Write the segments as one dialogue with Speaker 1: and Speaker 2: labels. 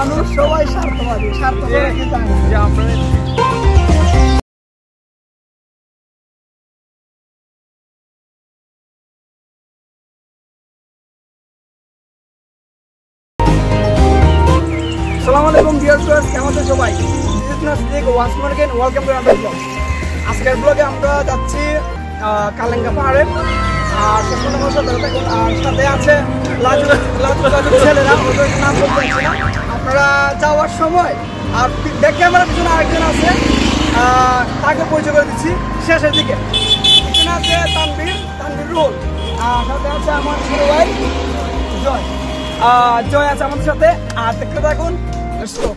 Speaker 1: মানুষ সবাই স্বার্থবাদী, স্বার্থবাদী জানে যে আমরা। আসসালামু আলাইকুম ডিয়ার ভিউয়ার্স, কেমন আছেন সবাই? Once more again welcome to another blog. আজকের ব্লগে আমরা যাচ্ছি কালেঙ্গা পাহাড়ে। আর আমার সাথে আর সাথে আছে ছেলেরা, ওদের নাম বলতে পারছি না। আপনারা যাওয়ার সময় আর দেখে আমার পিছনে আরেকজন আছে, তাকে পরিচয় করে দিচ্ছি শেষের দিকে। পিছনে আছে তানভীর রুহুল, আর সাথে আছে আমার ছোট ভাই জয় আছে আমাদের সাথে। আর দেখতে থাকুন, লেটস গো।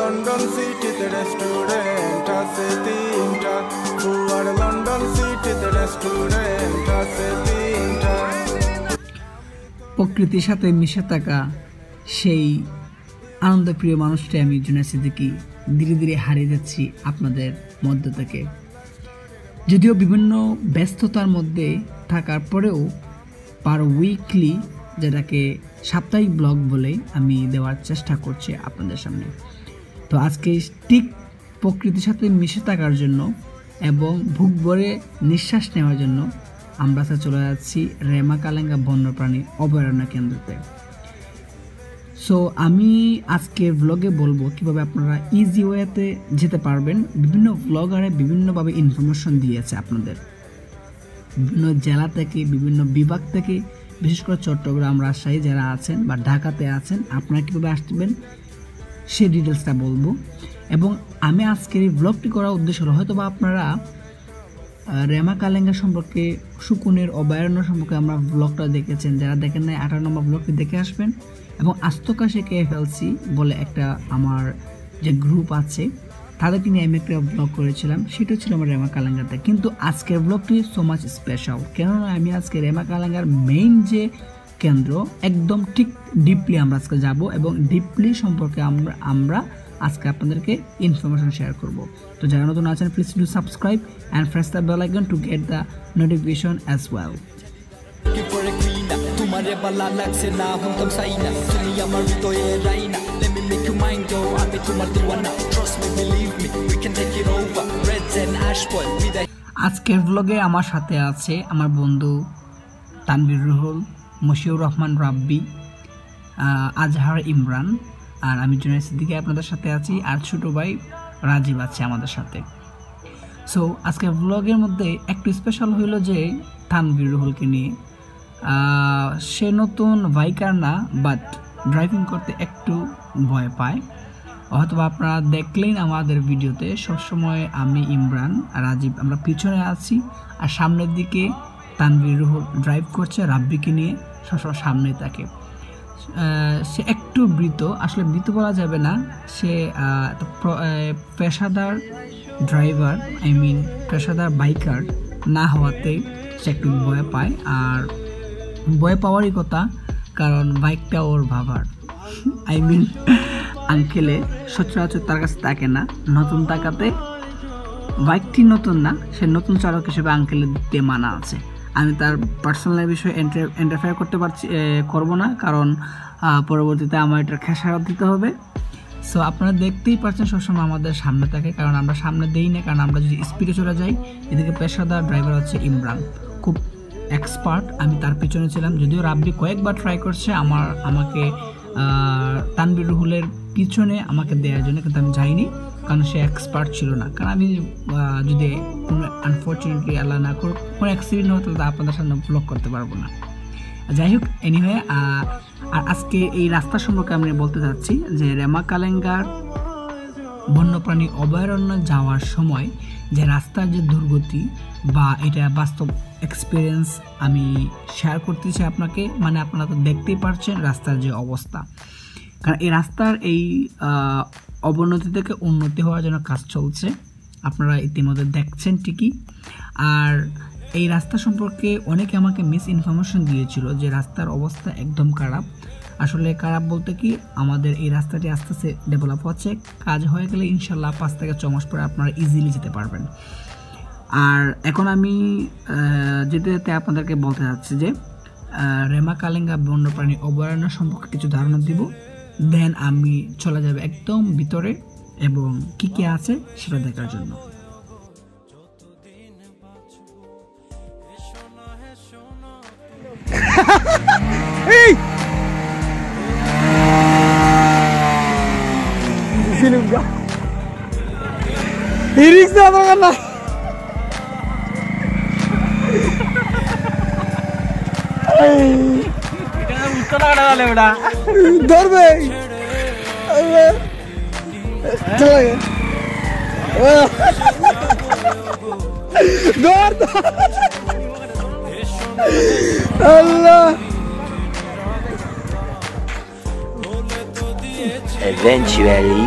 Speaker 2: লন্ডন সিটিতে রেস্টুরেন্ট আছে তিনটা, ফুয়ার লন্ডন সিটিতে রেস্টুরেন্ট আছে তিনটা।
Speaker 3: প্রকৃতির সাথে মিশে থাকা সেই আনন্দপ্রিয় মানুষটি আমি জুনায়েদ সিদ্দিকী ধীরে ধীরে হারিয়ে যাচ্ছি আপনাদের মধ্য থেকে। যদিও বিভিন্ন ব্যস্ততার মধ্যে থাকার পরেও পার উইকলি, যেটাকে সাপ্তাহিক ব্লগ বলে আমি দেওয়ার চেষ্টা করছি আপনাদের সামনে। তো আজকে ঠিক প্রকৃতির সাথে মিশে থাকার জন্য এবং বুক ভরে নিঃশ্বাস নেওয়ার জন্য আমরা চলে যাচ্ছি রেমা কালেঙ্গা বন্যপ্রাণী অভয়ারণ্য কেন্দ্রতে। সো আমি আজকে ব্লগে বলবো কিভাবে আপনারা ইজি ওয়েতে যেতে পারবেন। বিভিন্ন ব্লগারে বিভিন্নভাবে ইনফরমেশন দিয়েছে আপনাদের, বিভিন্ন জেলা থেকে, বিভিন্ন বিভাগ থেকে, বিশেষ করে চট্টগ্রাম, রাজশাহী যারা আছেন বা ঢাকাতে আছেন, আপনারা কীভাবে আসবেন সেই ডিটেলসটা বলবো। এবং আমি আজকের এই ব্লগটি করার উদ্দেশ্য হলো, হয়তো বা আপনারা রেমা কালেঙ্গা সম্পর্কে, শকুনের অভয়ারণ্য সম্পর্কে আমরা ব্লগটা দেখেছেন। যারা দেখেন নাই 18 নম্বর ব্লগটি দেখে আসবেন। এবং আস্তকাশে KFLC বলে একটা আমার যে গ্রুপ আছে, তাদেরকে নিয়ে আমি একটা ব্লগ করেছিলাম, সেটা ছিল আমার রেমা কালেঙ্গাতে। কিন্তু আজকের ব্লগটি সো মাচ স্পেশাল, কেননা আমি আজকে রেমা কালেঙ্গার মেইন যে কেন্দ্র, একদম ঠিক ডিপলি আমরা আজকে যাব এবং ডিপলি সম্পর্কে আমরা আজকে আপনাদেরকে ইনফরমেশন শেয়ার করব। তো যারা নতুন আছেন, please do subscribe and press the bell icon to get the notification as well.
Speaker 4: তোমারে বালা লাগছে না হুনতাম সাইনা, তুমি আমার হৃদয়ে Raina, let me make you mine go, আমি তোমার দিওয়ানা, trust me believe me we can take it over, reds and ash boy with a।
Speaker 3: আজকের ব্লগে আমার সাথে আছে আমার বন্ধু তানভীর রুহুল, মশিউর রহমান রাব্বি, আজহার ইমরান, আর আমি জুনায়েদ সিদ্দিকী আপনাদের সাথে আছি, আর ছোটো ভাই রাজীব আছে আমাদের সাথে। সো আজকের ব্লগের মধ্যে একটু স্পেশাল হইল যে তানভীর রুহুলকে নিয়ে। সে নতুন বাইকার না, বাট ড্রাইভিং করতে একটু ভয় পায়। হয়তো আপনারা দেখলেন আমাদের ভিডিওতে, সবসময় আমি, ইমরান, রাজীব আমরা পিছনে আছি, আর সামনের দিকে তানভীর রুহুল ড্রাইভ করছে রাব্বিকে নিয়ে, সবসময় সামনে থাকে। সে একটু বৃত, আসলে বৃত বলা যাবে না, সে পেশাদার ড্রাইভার, আই মিন পেশাদার বাইকার না হওয়াতে সে একটু ভয় পায়। আর ভয় পাওয়ারই কথা, কারণ বাইকটা ওর বাবার, আই মিন আঙ্কেলে সচরাচর তার কাছে থাকে না। নতুন টাকাতে বাইকটি নতুন না, সে নতুন চালক হিসেবে আঙ্কেলের দিতে মানা আছে। আমি তার পার্সোনাল বিষয়ে ইন্টারফেয়ার করবো না, কারণ পরবর্তীতে আমার এটার খেসারত দিতে হবে। সো আপনারা দেখতেই পাচ্ছেন সবসময় আমাদের সামনে থাকে, কারণ আমরা সামনে দেই না, কারণ আমরা যদি স্পিডে চলে যাই। এদিকে পেশাদার ড্রাইভার হচ্ছে ইমরান, খুব এক্সপার্ট, আমি তার পিছনে ছিলাম। যদিও রাব্বি কয়েকবার ট্রাই করছে আমাকে তানভীর রুহুলের পিছনে আমাকে দেওয়ার জন্য, কিন্তু আমি যাইনি, কারণ সে এক্সপার্ট ছিল না। কারণ আমি যদি কোনো আনফর্চুনেটলি আল্লাহ না করে কোনো অ্যাক্সিডেন্ট হতো, তাহলে আপনাদের সামনে ব্লগ করতে পারবো না। যাই হোক, এনিওয়ে, আর আজকে এই রাস্তা সম্পর্কে আমি বলতে চাচ্ছি যে রেমা কালেঙ্গার বন্যপ্রাণী অভয়ারণ্য যাওয়ার সময় যে রাস্তার যে দুর্গতি বা এটা বাস্তব এক্সপিরিয়েন্স আমি শেয়ার করতেছি আপনাকে। মানে আপনারা তো দেখতেই পারছেন রাস্তার যে অবস্থা, কারণ এই রাস্তার এই অবনতি থেকে উন্নতি হওয়ার জন্য কাজ চলছে, আপনারা ইতিমধ্যে দেখছেন ঠিকই। আর এই রাস্তা সম্পর্কে অনেকে আমাকে মিস ইনফরমেশন দিয়েছিল যে রাস্তার অবস্থা একদম খারাপ। আসলে খারাপ বলতে কি, আমাদের এই রাস্তাটি আস্তে আস্তে ডেভেলপ হচ্ছে, কাজ হয়ে গেলে ইনশাল্লাহ 5 থেকে 6 মাস পরে আপনারা ইজিলি যেতে পারবেন। আর এখন আমি যেতে যেতে আপনাদেরকে বলতে চাচ্ছি যে রেমা-কালেঙ্গা বন্যপ্রাণী অভয়ারণ্য সম্পর্কে কিছু ধারণা দিব, দেন আমি চলে যাব একদম ভিতরে এবং কি কি আছে সেটা দেখার জন্য।
Speaker 1: ধরবে আল্লাহ।
Speaker 5: Eventually.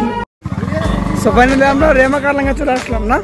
Speaker 1: সো ফাইনালি আমরা রেমা-কালেঙ্গা চলে আসলাম না।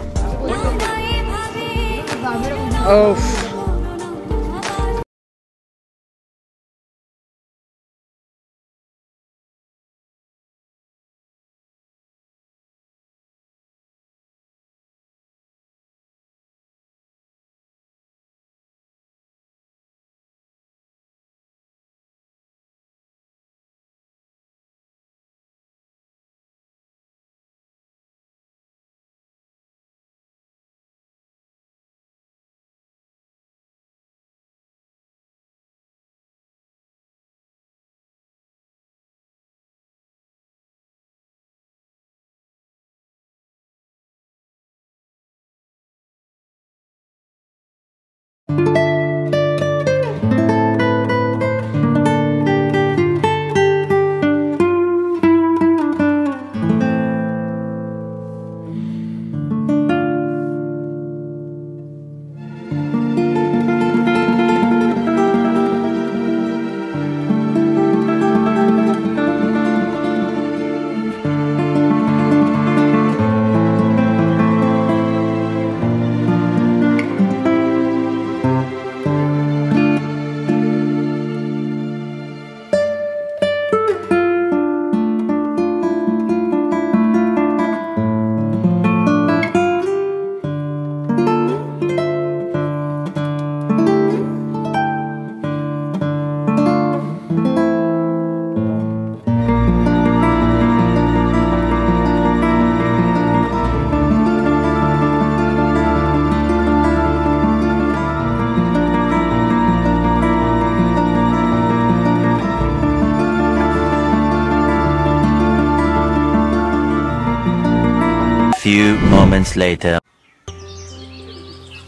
Speaker 5: Few moments later.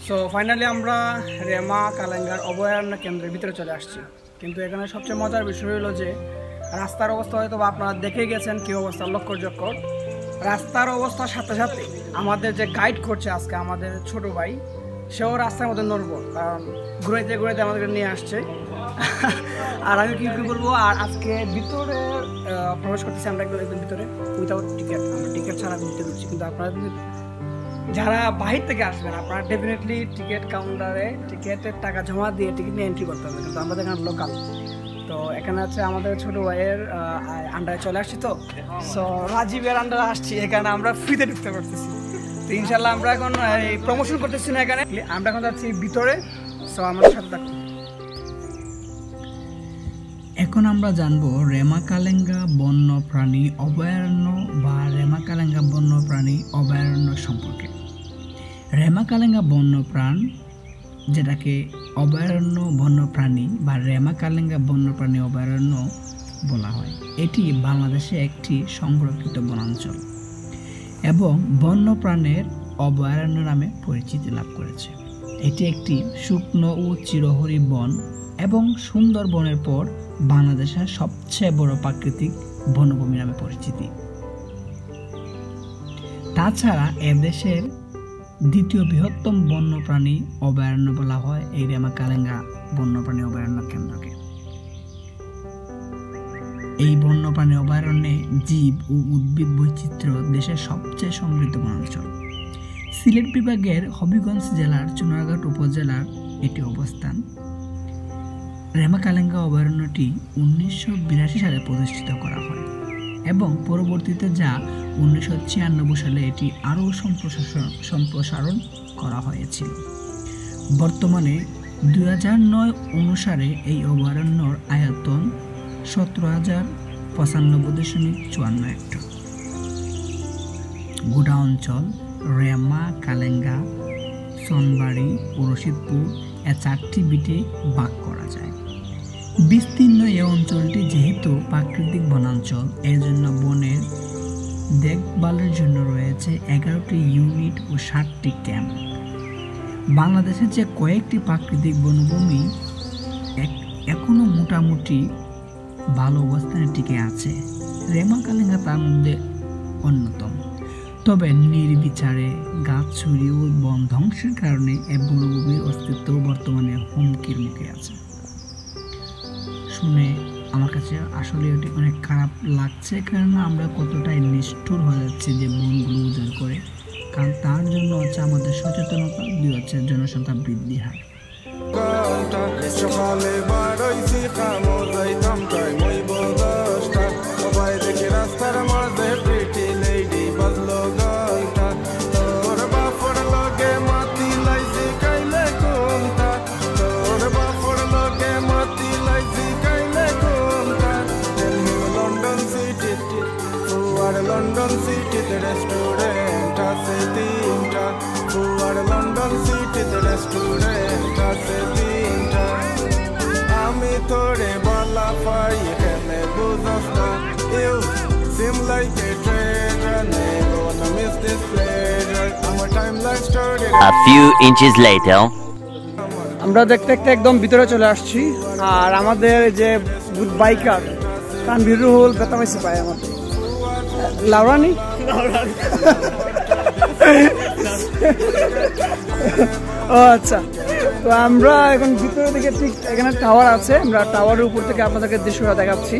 Speaker 1: So finally আমরা রেমা-কালেঙ্গার অভয়ারণ্য কেন্দ্রের ভিতরে চলে আসছি। কিন্তু এখানে সবচেয়ে মজার বিষয় হলো যে রাস্তার অবস্থা হয়তো বা আপনারা দেখে গেছেন কী অবস্থা, লক্ষ্যজকর রাস্তার অবস্থার সাথে সাথে আমাদের যে গাইড করছে আজকে আমাদের ছোট ভাই, সেও রাস্তার মধ্যে নড়বো, কারণ ঘুরাইতে ঘুরাইতে আমাদেরকে নিয়ে আসছে। আর আমি কী বলবো, আর আজকে ভিতরে প্রবেশ করতেছি আমরা একদম ভিতরে উইথাউট টিকিট, আমরা টিকিট ছাড়া ভিতরে ঢুকছি। কিন্তু আপনারা যারা বাহির থেকে আসবেন আপনারা ডেফিনেটলি টিকিট কাউন্টারে টিকিটের টাকা জমা দিয়ে টিকিট নিয়ে এন্ট্রি করতে হবে। কিন্তু আমাদের এখানে লোকাল, তো এখানে আছে আমাদের ছোটো ভাইয়ের আন্ডারে চলে আসছি। তো সো রাজীবের আন্ডারে আসছি, এখানে আমরা ফ্রিতে ঢুকতে পারতেছি। তো ইনশাল্লাহ আমরা এখন এই প্রমোশন করতেছি না এখানে, আমরা এখন যাচ্ছি ভিতরে। সো আমাদের সাথে থাকুন।
Speaker 3: এখন আমরা জানবো রেমা-কালেঙ্গা বন্যপ্রাণী অভয়ারণ্য বা রেমা-কালেঙ্গা বন্যপ্রাণী অভয়ারণ্য সম্পর্কে। রেমা-কালেঙ্গা বন্যপ্রাণ, যেটাকে অভয়ারণ্য বন্যপ্রাণী বা রেমা-কালেঙ্গা বন্যপ্রাণী অভয়ারণ্য বলা হয়, এটি বাংলাদেশে একটি সংরক্ষিত বনাঞ্চল এবং বন্যপ্রাণের অভয়ারণ্য নামে পরিচিতি লাভ করেছে। এটি একটি শুকনো ও চিরহরি বন এবং সুন্দরবনের পর বাংলাদেশের সবচেয়ে বড় প্রাকৃতিক বনভূমি নামে পরিচিতি। তাছাড়া এদেশের দ্বিতীয় বৃহত্তম বন্যপ্রাণী অভয়ারণ্য বলা হয় এই রেমা-কালেঙ্গা বন্যপ্রাণী অভয়ারণ্য কেন্দ্রকে। এই বন্যপ্রাণী অভয়ারণ্যে জীব ও উদ্ভিদ বৈচিত্র্য দেশের সবচেয়ে সমৃদ্ধ বনাঞ্চল। সিলেট বিভাগের হবিগঞ্জ জেলার চুনারঘাট উপজেলার এটি অবস্থান। রেমা-কালেঙ্গা অভয়ারণ্যটি 1982 সালে প্রতিষ্ঠিত করা হয় এবং পরবর্তীতে যা 1996 সালে এটি আরও সম্প্রসারণ করা হয়েছিল। বর্তমানে 2009 অনুসারে এই অভয়ারণ্যর আয়তন 17,095.54 হেক্টর। গুডা অঞ্চল, রেমা-কালেঙ্গা, সনবাড়ি ও রশিদপুর এ 4টি বিটে ভাগ করা যায়। বিস্তীর্ণ এই অঞ্চলটি যেহেতু প্রাকৃতিক বনাঞ্চল, এর জন্য বনের দেখভালের জন্য রয়েছে 11টি ইউনিট ও 60টি ক্যাম্প। বাংলাদেশের যে কয়েকটি প্রাকৃতিক বনভূমি এখনো মোটামুটি ভালো অবস্থানে টিকে আছে, রেমা-কালেঙ্গা তার মধ্যে অন্যতম। তবে নির্বিচারে গাছ ছড়িয়ে ও বন ধ্বংসের কারণে এই বনভূমির অস্তিত্ব বর্তমানে হুমকির মুখে আছে। শুনে আমার কাছে আসলে এটি অনেক খারাপ লাগছে, কারণ আমরা কতটাই নিষ্ঠুর হয়ে যাচ্ছি যে বনগুলো উজাড় করে। কারণ তার জন্য হচ্ছে আমাদের সচেতনতা, দুই হচ্ছে জনসংখ্যা বৃদ্ধি হার।
Speaker 2: London City the restaurant আছে তিনটা, Führer London city the restaurant আছে তিনটা। আমি তোরে বলা পাই এখানে বুঝস না, you seem like a treasure, never wanna miss this pleasure. Our timeline started
Speaker 5: A few inches later.
Speaker 1: আমরা দেখতে দেখতে একদম ভিতরে চলে আসছি, আর আমাদের যে বাইকার তানভীর রুহুল বেতামাইছি পায় আমাদের লাউরানি ও আচ্ছা। তো আমরা এখন ভিতরে দিকে ঠিক এখানে টাওয়ার আছে, আমরা টাওয়ারের উপর থেকে আপনাদেরকে দৃশ্যটা দেখাচ্ছি।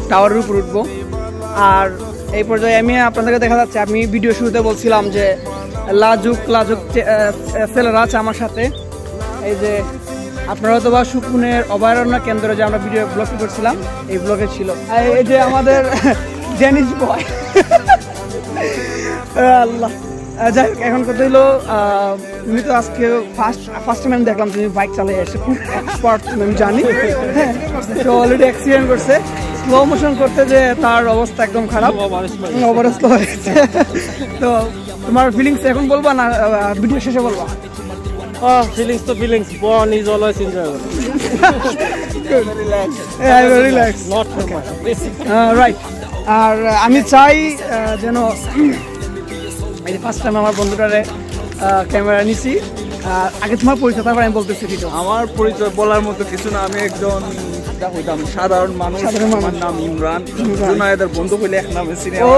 Speaker 1: টাওয়ারের উপর উঠবো, আর এই পর্যায়ে আমি আপনাদেরকে দেখা যাচ্ছে, আমি ভিডিও শুরুতে বলছিলাম যে লাজুক ছেলেরা আছে আমার সাথে। এই যে আপনারা তো বা সুকুনের অভয়ারণ্য কেন্দ্রে যে আমরা ভিডিও ব্লগটি করছিলাম, এই ব্লগে ছিল। এই যে আমাদের জেনিস বয় আল্লাহ। যাই হোক, এখন কথা হলো, তুমি তো আজকে ফার্স্ট টাইম আমি দেখলাম তুমি বাইক চালিয়ে এসে খুব এক্সপার্ট, আমি জানি। হ্যাঁ, তো অলরেডি অ্যাক্সিডেন্ট করছে, স্লো মোশন করতে যে তার অবস্থা একদম খারাপ, অবস্থ হয়েছে। তো তোমার ফিলিংস এখন বলবা না ভিডিও শেষে বলবা?
Speaker 6: Feelings to feelings. Born is always enjoyable.
Speaker 1: Relax.
Speaker 6: Not too much.
Speaker 1: Right. আর আমি চাই যেন এই ফার্স্ট টাইম আমার বন্ধুটারে ক্যামেরা নিছি। আগে তোমার পরিচয়, তারপর আমি বলতেছি।
Speaker 6: আমার পরিচয় বলার মতো কিছু না, আমি একজন সাধারণ মানুষ। আমার নাম ইমরান। জুনায়েদের বন্ধু কইলে এক নামে চিনি।
Speaker 1: ও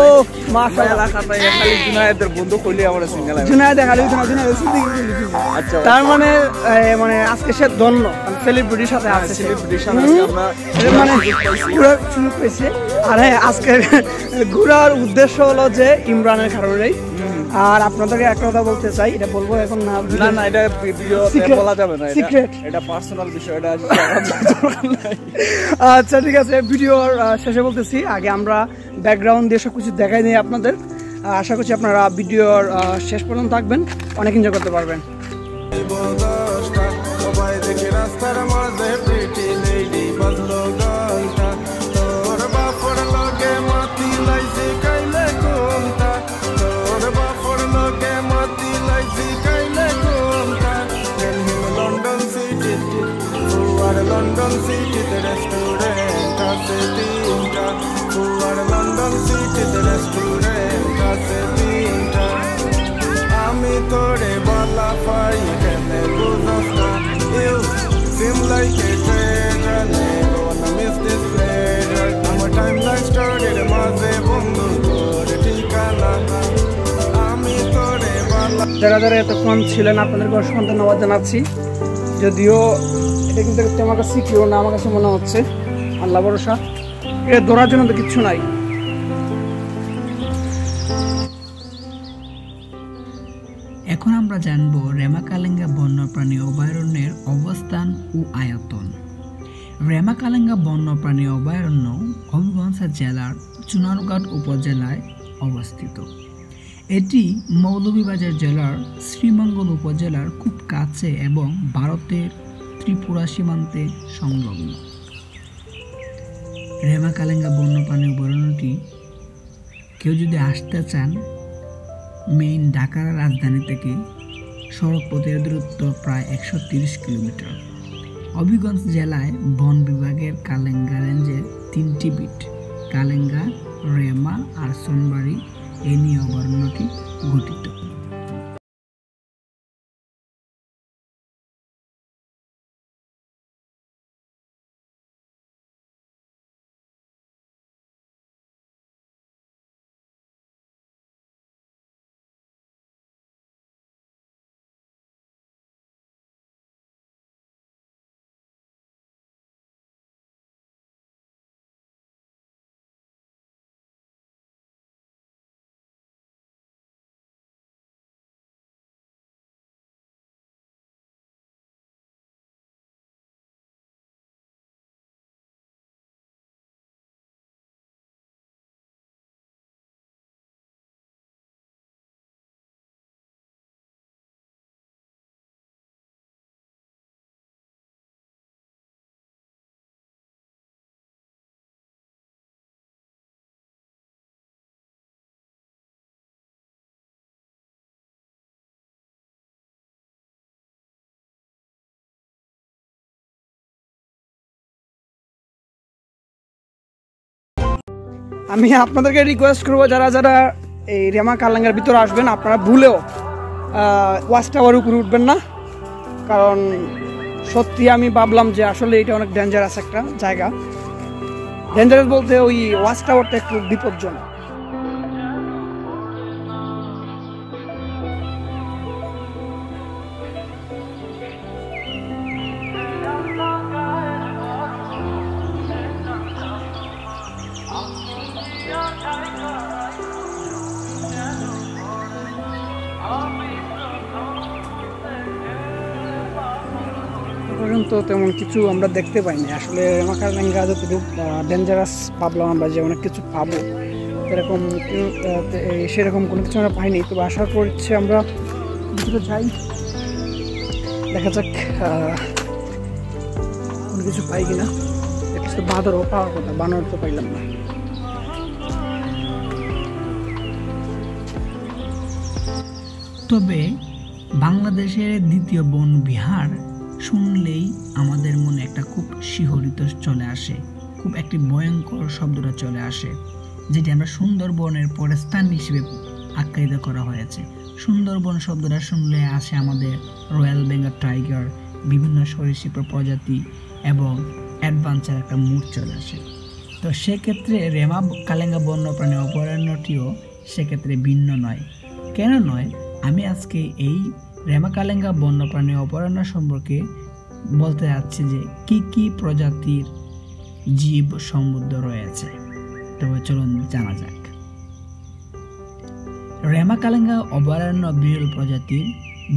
Speaker 1: মাশাআল্লাহ,
Speaker 6: এলাকাটাই খালি জুনায়েদের বন্ধু কইলে আমরা চিনি লাগে।
Speaker 1: জুনায়েদ খালি জুনায়েদ সিদ্দিকী।
Speaker 6: আচ্ছা,
Speaker 1: তার মানে আজকে সে ধন্য সেলিব্রিটির সাথে আছে,
Speaker 6: সেলিব্রিটির সাথে আমরা
Speaker 1: মানে ঘোরার সুযোগ পেয়েছে। আর হ্যাঁ, আজকে ঘোরার উদ্দেশ্য হলো যে ইমরানের কারণেই। আর আপনাদেরকে একটা কথা বলতে চাই, এটা বলবো এখন না?
Speaker 6: না, এটা ভিডিওতে বলা যাবে না,
Speaker 1: সিক্রেট,
Speaker 6: এটা পার্সোনাল বিষয়, এটা
Speaker 1: আচ্ছা ঠিক আছে, ভিডিওর শেষে বলতেছি। আগে আমরা ব্যাকগ্রাউন্ড দিয়ে সবকিছু দেখাই নিই আপনাদের। আশা করছি আপনারা ভিডিওর শেষ পর্যন্ত থাকবেন, অনেক এনজয় করতে পারবেন।
Speaker 2: সবাই দেখে রাস্তার মাঝে প্রিটি লেডি বাজলো গানটা, তোর বাপর লগে মাতি লাইছি কাইলে কোনটা, তোর বাপর লগে মাতি লাইছি কাইলে কোনটা। Tell him London City, Führer London সিটিতে রেস্টুরেন্ট আছে তিনটা, ফুয়ার লন্ডন সিটিতে রেস্টুরেন্ট আছে তিনটা। আমি তোরে বলা পাই এখানে বুঝস না, you seem like a treasure, never wanna miss this pleasure. Our timeline started মাঝে বন্ধু তোর ঠিকানা।
Speaker 1: যারা যারা এতক্ষণ ছিলেন আপনাদেরকে অসংখ্য ধন্যবাদ জানাচ্ছি। যদিও এটা কিন্তু আমার কাছে সিকিউর না, আমার কাছে মনে হচ্ছে, আল্লাহ ভরসা, এটা ধরার জন্য তো কিচ্ছু নাই।
Speaker 3: এখন আমরা জানব রেমাকালেঙ্গা বন্যপ্রাণী অভয়ারণ্যের অবস্থান ও আয়তন। রেমাকালেঙ্গা বন্যপ্রাণী অভয়ারণ্য হবিগঞ্জ জেলার চুনারঘাট উপজেলায় অবস্থিত। এটি মৌলভীবাজার জেলার শ্রীমঙ্গল উপজেলার খুব কাছে এবং ভারতের ত্রিপুরা সীমান্তে সংলগ্ন। রেমাকালেঙ্গা বন্যপ্রাণী অভয়ারণ্যটি কেউ যদি আসতে চান, মেইন ঢাকার রাজধানী থেকে সড়ক পথের দূরত্ব প্রায় 130 কিলোমিটার। হবিগঞ্জ জেলায় বন বিভাগের কালেঙ্গা রেঞ্জের 3টি বিট কালেঙ্গা, রেমা আর সোনবাড়ি এই নিয়ে অভয়ারণ্যটি গঠিত।
Speaker 1: আমি আপনাদেরকে রিকোয়েস্ট করবো, যারা যারা এই রেমাকালেঙ্গার ভিতরে আসবেন, আপনারা ভুলেও ওয়াচ টাওয়ার উপরে উঠবেন না। কারণ সত্যি আমি ভাবলাম যে আসলে এটা অনেক ডেঞ্জারাস একটা জায়গা। ডেঞ্জারাস বলতে ওই ওয়াচ টাওয়ারটা একটু বিপজ্জনক। পর্যন্ত তেমন কিছু আমরা দেখতে পাইনি। আসলে রেমাকালেঙ্গা যতটুকু ডেঞ্জারাস ভাবলাম আমরা যে অনেক কিছু পাবো, এরকম সেরকম কোনো কিছু আমরা পাইনি। তবে আশা করছি আমরা ভিতরে যাই, দেখা যাক কোনো কিছু পাই কিনা। কিছু বাঁদরও পাওয়ার কথা, বানর তো পাইলাম না।
Speaker 3: তবে বাংলাদেশের দ্বিতীয় বন বিহার শুনলেই আমাদের মনে একটা খুব শিহরিত চলে আসে, খুব একটি ভয়ঙ্কর শব্দটা চলে আসে, যেটি আমরা সুন্দরবনের পরে স্থান হিসেবে আখ্যায়িত করা হয়েছে। সুন্দরবন শব্দটা শুনলে আসে আমাদের রয়্যাল বেঙ্গল টাইগার, বিভিন্ন সরীসৃপ প্রজাতি এবং অ্যাডভেঞ্চার একটা মুড চলে আসে। তো সেক্ষেত্রে রেমাকালেঙ্গা বন্যপ্রাণী অভয়ারণ্যটিও সেক্ষেত্রে ভিন্ন নয়। কেন নয়, আমি আজকে এই রেমাকালেঙ্গা বন্যপ্রাণী অভয়ারণ্য সম্পর্কে বলতে যাচ্ছি যে কি কি প্রজাতির জীব সমৃদ্ধ রয়েছে। তবে চলুন জানা যাক। রেমাকালেঙ্গা অভয়ারণ্য বিরল প্রজাতির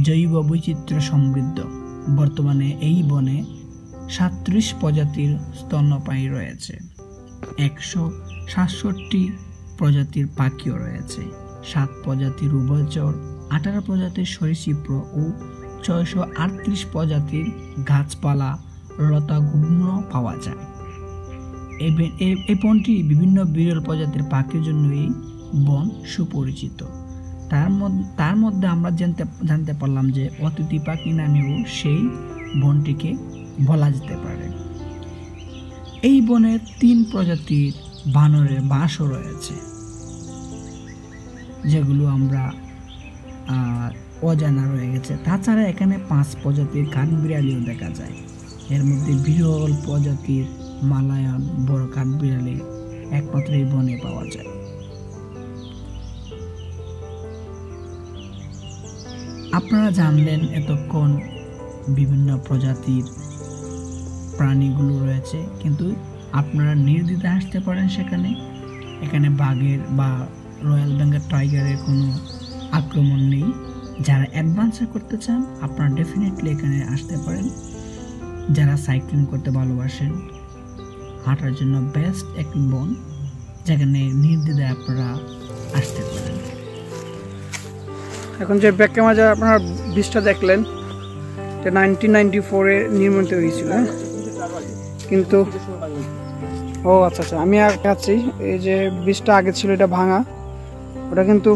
Speaker 3: জৈব বৈচিত্র্য সমৃদ্ধ। বর্তমানে এই বনে 37 প্রজাতির স্তন্যপায়ী রয়েছে, 167 প্রজাতির পাখিও রয়েছে, 7 প্রজাতির উভয়চর, 18 প্রজাতির সরীসৃপ ও 638 প্রজাতির গাছপালা লতাগুল্ম পাওয়া যায়। এই বনটি বিভিন্ন বিরল প্রজাতির পাখির জন্য এই বন সুপরিচিত। তার মধ্যে আমরা জানতে পারলাম যে অতিথি পাখি নামেও সেই বনটিকে বলা যেতে পারে। এই বনে 3 প্রজাতির বানরের বাসও রয়েছে, যেগুলো আমরা অজানা রয়ে গেছে। তাছাড়া এখানে 5 প্রজাতির কাঠবিড়ালিও দেখা যায়। এর মধ্যে বিরল প্রজাতির মালায়ান বড় কাঠবিড়ালি একমাত্র এই বনে পাওয়া যায়। আপনারা জানলেন এতক্ষণ বিভিন্ন প্রজাতির প্রাণীগুলো রয়েছে, কিন্তু আপনারা নির্দ্বিধায় আসতে পারেন সেখানে। এখানে বাঘের বা রয়্যাল বেঙ্গল টাইগারের কোনো আক্রমণ নেই। যারা অ্যাডভেঞ্চার করতে চান আপনারা ডেফিনেটলি এখানে আসতে পারেন। যারা সাইক্লিং করতে ভালোবাসেন, হাঁটার জন্য বেস্ট একটি বন, যেখানে নির্দ্বিধায় আপনারা আসতে পারেন।
Speaker 1: এখন যে ব্যাক ক্যামেরা আপনারা ব্রিজটা দেখলেন, এটা 1994-এ নির্মিত হয়েছিল, কিন্তু আচ্ছা আচ্ছা, আমি আছি এই যে ব্রিজটা আগে ছিল এটা ভাঙা, ওটা কিন্তু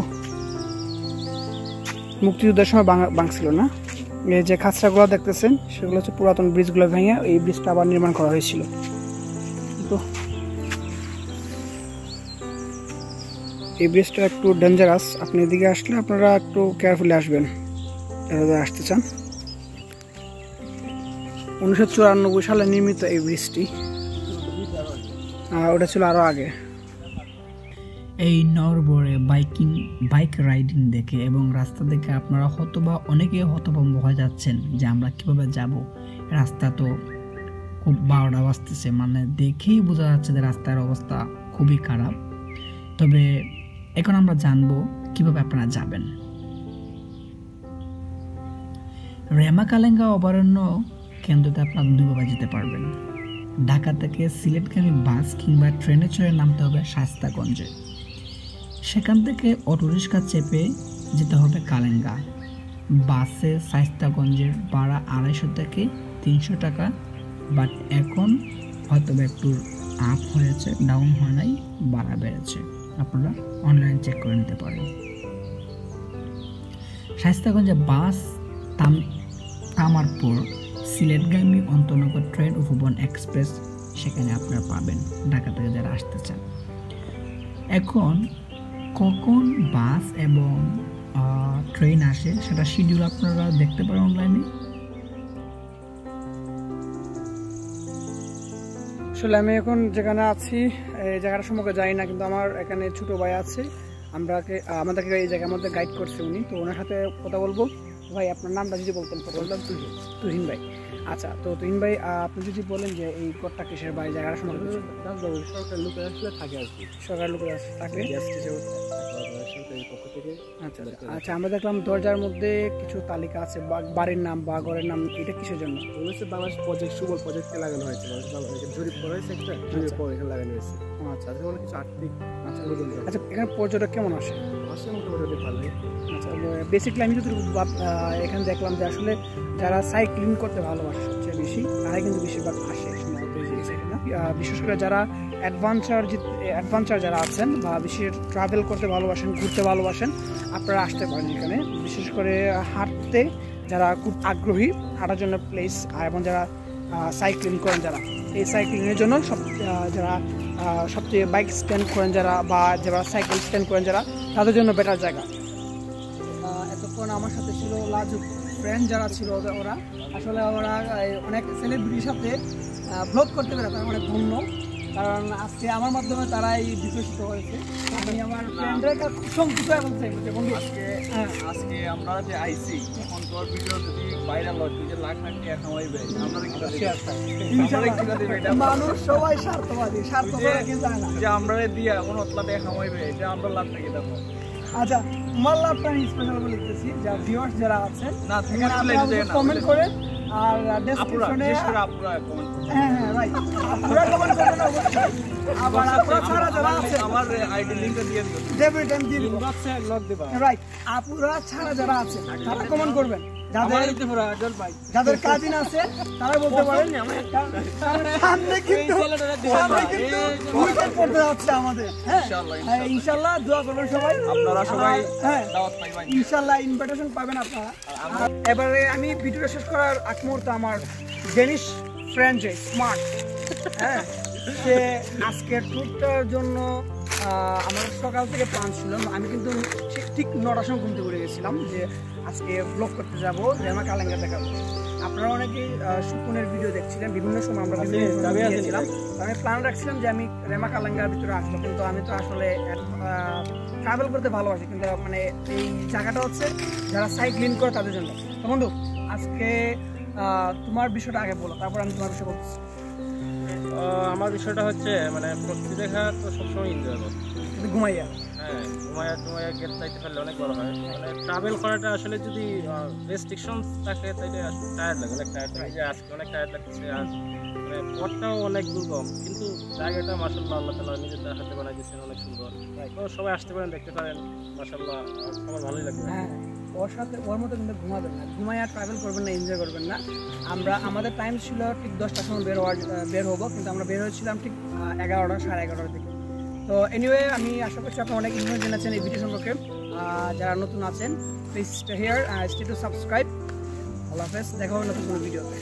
Speaker 1: মুক্তিযুদ্ধের সময় ভাঙছিল না। এই যে খাঁচড়াগুলো দেখতেছেন সেগুলো হচ্ছে পুরাতন ব্রিজগুলো ভেঙে এই ব্রিজটা আবার নির্মাণ করা হয়েছিল। তো এই ব্রিজটা একটু ডেঞ্জারাস, আপনি এদিকে আসলে আপনারা একটু কেয়ারফুলি আসবেন যারা আসতে চান। 1994 সালে নির্মিত এই ব্রিজটি, ওটা ছিল আরো আগে।
Speaker 3: এই নরবরে বাইক রাইডিং দেখে এবং রাস্তা দেখে আপনারা অনেকে হতভম্ব হয়ে যাচ্ছেন যে আমরা কিভাবে যাব। রাস্তা তো খুব 12টা বাজতেছে, মানে দেখেই বোঝা যাচ্ছে যে রাস্তার অবস্থা খুবই খারাপ। তবে এখন আমরা জানবো কিভাবে আপনারা যাবেন। রেমা-কালেঙ্গা অভয়ারণ্য কেন্দ্রতে আপনারা দুইভাবে যেতে পারবেন। ঢাকা থেকে সিলেটগামী বাস কিংবা ট্রেনে চড়ে নামতে হবে শায়েস্তাগঞ্জে। সেখান থেকে অটোরিক্সা চেপে যেতে হবে কালেঙ্গা। বাসে শায়েস্তাগঞ্জের ভাড়া 250 থেকে 300 টাকা, বাট এখন হয়তো একটু আপ হয়েছে, ডাউন হয় নাই, ভাড়া বেড়েছে। আপনারা অনলাইন চেক করে নিতে পারেন। শায়েস্তাগঞ্জে বাস থামার পর সিলেটগামী অন্তনগর ট্রেন উপবন এক্সপ্রেস সেখানে আপনারা পাবেন ঢাকা থেকে যারা আসতে চান। এখন কখন বাস এবং ট্রেন আসে সেটা শিডিউল আপনারা দেখতে পারেন অনলাইনে।
Speaker 1: আসলে আমি এখন যেখানে আছি এই জায়গাটা সম্পর্কে জানি না, কিন্তু আমার এখানে ছোট ভাই আছে, আমাদেরকে এই জায়গার মধ্যে গাইড করছে উনি, তো ওনার সাথে কথা বলবো। ভাই আপনার নামটা যদি বলতেন। তুহিন ভাই। আচ্ছা, তো তুহিন ভাই আপনি যদি বলেন যে এই ঘরটা কিসের বা এই জায়গাটা সম্পর্কে
Speaker 6: সরকার লোকের আসলে থাকে আর কি,
Speaker 1: সরকার লোকের থাকে।
Speaker 6: সরকারের পক্ষ থেকে।
Speaker 1: আচ্ছা আচ্ছা, আমরা দেখলাম দরজার মধ্যে কিছু তালিকা আছে, বাড়ির নাম বা ঘরের নাম, এটা কিসের জন্য?
Speaker 6: বাংলাদেশ প্রজেক্ট সুবল প্রজেক্টকে লাগানো হয়েছে, জরিপ করা হয়েছে, একটা জরিপ পরে এখানে লাগানো হয়েছে।
Speaker 1: আচ্ছা
Speaker 6: তাহলে কিছু আর্থিক
Speaker 1: আচ্ছা, এখানে পর্যটক কেমন আসে?
Speaker 6: আসলে মোটামুটি ভালোই।
Speaker 1: আচ্ছা, বেসিক্যালি আমি যতটুকু এখানে দেখলাম যে আসলে যারা সাইক্লিং করতে ভালোবাসে সবচেয়ে বেশি, তারাই কিন্তু বেশিরভাগ আসে সম্ভবত এখানে। বিশেষ করে যারা অ্যাডভেঞ্চার যারা আছেন বা বিশেষ ট্রাভেল করতে ভালোবাসেন, ঘুরতে ভালোবাসেন, আপনারা আসতে পারেন এখানে। বিশেষ করে হাঁটতে যারা খুব আগ্রহী, হাঁটার জন্য প্লেস, এবং যারা সাইক্লিং করেন, যারা এই সাইক্লিংয়ের জন্য যারা সবচেয়ে বাইক স্ট্যান্ড করেন যারা, বা যারা সাইকেল স্ট্যান্ড করেন যারা, তাদের জন্য বেটার জায়গা। এতক্ষণ আমার সাথে ছিল লাজুক ফ্রেন্ড যারা ছিল, ওরা আসলে অনেক সেলিব্রিটির সাথে ব্লগ করতে পারে, তারা অনেক ধন্য, কারণ আজকে আমার মাধ্যমে তারাই বিকশিত হয়েছে। আমি আমার ফ্রেন্ডের কাছে খুব সংক্ষিপ্ত বলতে বন্ধু,
Speaker 6: আজকে আমরা যে আইসি, এখন তোর ভিডিও যদি ভাইরাল হয়, তুই যে লাখ লাখ টাকা কামাইবে,
Speaker 1: মানুষ সবাই স্বার্থবাদী, কিন্তু
Speaker 6: যে আমরা দিয়ে এখন অতলা টাকা কামাইবে, এটা আমরা লাভ নাকি দেখো।
Speaker 1: আচ্ছা, তোমার লাভটা আমি স্পেশাল বলে দিতেছি, যা ভিউয়ার্স যারা আছেন
Speaker 6: না
Speaker 1: কমেন্ট করেন, আর ডেসক্রিপশনে হ্যাঁ ভাই আপুরা কমেন্ট করেন অবশ্যই। আবার আপুরা ছাড়া যারা আছেন
Speaker 6: আমার আইডি লিংকটা দিয়ে দিও,
Speaker 1: ডেবিট এন্ড দিন বক্সে লক দিবা, রাইট। আপুরা ছাড়া যারা আছেন তারা কমেন্ট করবেন, যাদের কাজিন আছে তারা বলতে পারেন সামনে কিন্তু উইকেট পড়তে যাচ্ছে আমাদের। হ্যাঁ ইনশাআল্লাহ দোয়া করবেন সবাই, আপনারা সবাই দাওয়াত পাইবেন ইনশাআল্লাহ, ইনভিটেশন পাবেন আপনারা। এবারে আমি ভিডিওটা শেষ করার আগ মুহূর্তে আমার ডেনিশ ফ্রেন্ড যে স্মার্ট, হ্যাঁ, সে আজকের ট্যুরটার জন্য আমার সকাল থেকে প্ল্যান ছিল, আমি কিন্তু ঠিক 9টার সময় ঘুমতে পড়ে গেছিলাম যে আজকে ব্লগ করতে যাবো, রেমা-কালেঙ্গা দেখাবো। আপনারা অনেকেই সুকুনের ভিডিও দেখছিলেন, বিভিন্ন সময় আমরা দিয়েছিলাম। আমি প্ল্যান রাখছিলাম যে আমি রেমা কালাঙ্গার ভিতরে আসবো, কিন্তু আমি তো আসলে ট্রাভেল করতে ভালোবাসি, কিন্তু মানে এই জায়গাটা হচ্ছে যারা সাইক্লিং করে তাদের জন্য। তো বন্ধু, আজকে তোমার বিষয়টা আগে বলো, তারপর আমি তোমার বিষয় বলছি।
Speaker 2: আমার বিষয়টা হচ্ছে মানে প্রকৃতি দেখা তো সবসময় এনজয় করো,
Speaker 1: তুমি ঘুমাইয়া
Speaker 2: ঘুমাইয়া গেট চাইতে পারলে অনেক বড় হয়। মানে ট্রাভেল করাটা আসলে যদি রেস্ট্রিকশনস থাকে তাহলে আসলে টায়ার্ড লাগে, অনেক টায়ার্ড লাগে। যে আজকে অনেক টায়ার্ড লাগছে, আর মানে পথটাও অনেক দুর্গম, কিন্তু জায়গাটা মাশাআল্লাহ আল্লাহ তাআলা নিজের হাতে বানাই দিয়েছেন, অনেক সুন্দর। তো সবাই আসতে পারেন, দেখতে পারেন, মাশাআল্লাহ আমার ভালোই লাগবে।
Speaker 1: হ্যাঁ, ওর সাথে ওর মতো কিন্তু ঘুমাবেন না, ঘুমাইয়া ট্রাভেল করবেন না, এনজয় করবেন না। আমাদের টাইম ছিল ঠিক 10টার সময় বের হবো, কিন্তু আমরা বের হয়েছিলাম ঠিক 11টা, 11:30 দিকে। তো এনিওয়ে, আমি আশা করছি আপনারা অনেক ইনফরমেশন জেনেছেন এই ভিডিও সম্পর্কে। যারা নতুন আছেন, please stay here, stay to subscribe. আল্লাহ হাফেজ, দেখা হবে নতুন কোনো ভিডিওতে।